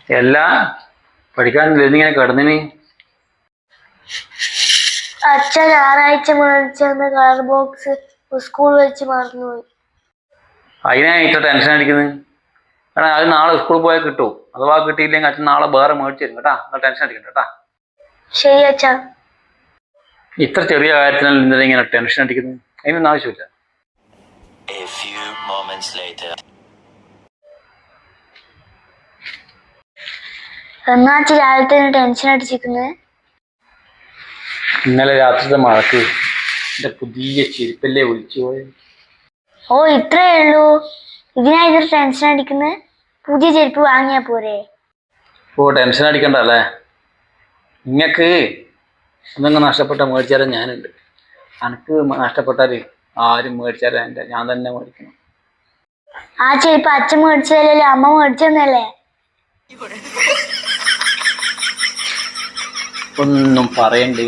എല്ലാ പഠിക്കാനില്ല ഇങ്ങനെ കിടന്നിന്. അച്ഛൻ ഞായറാഴ്ച മേടിച്ചെന്ന കളർ ബോക്സ് സ്കൂൾ വെച്ച് മറന്നുപോയി. അതിനായിട്ട് ടെൻഷൻ അടിക്കുന്നത്. കാരണം അത് നാളെ സ്കൂളിൽ പോയാൽ കിട്ടും. അഥവാ കിട്ടിയില്ലെങ്കിൽ അച്ഛൻ നാളെ വേറെ മേടിച്ചു തരും കേട്ടാ. അത് ടെൻഷൻ അടിക്കണ്ട കേട്ടാ. ശരി അച്ഛാ. ഇത്ര ചെറിയ കാര്യത്തിനല്ല ഇന്നലെ ഇങ്ങനെ ടെൻഷൻ അടിക്കുന്നത്. അതിനൊന്നും ആവശ്യമില്ല. എന്നാച്ച രാവിലത്തെ ടെൻഷൻ അടിച്ചിരിക്കുന്നത്? ഇന്നലെ രാത്രിത്തെ മഴക്ക് എന്റെ പുതിയ ചെരുപ്പല്ലേ ഒലിച്ചു പോയത്. ഓ ഇത്രേ ഉള്ളൂ, ഇതിനായിട്ട് ടെൻഷൻ അടിക്കുന്നത്? പുതിയ ചെരുപ്പ് വാങ്ങിയാ പോരെ? ഓ ടെൻഷൻ അടിക്കണ്ട അല്ലേ. നിങ്ങൾക്ക് എന്തെങ്കിലും നഷ്ടപ്പെട്ട മേടിച്ചാലും ഞാനുണ്ട്. എനിക്ക് നഷ്ടപ്പെട്ടാൽ ആരും മേടിച്ചാലും ഞാൻ തന്നെ മേടിക്കണം. ആ ചെരുപ്പ് അച്ഛൻ മേടിച്ചതല്ലേ, അമ്മ മേടിച്ചെന്നല്ലേ? ഒന്നും പറയണ്ടേ.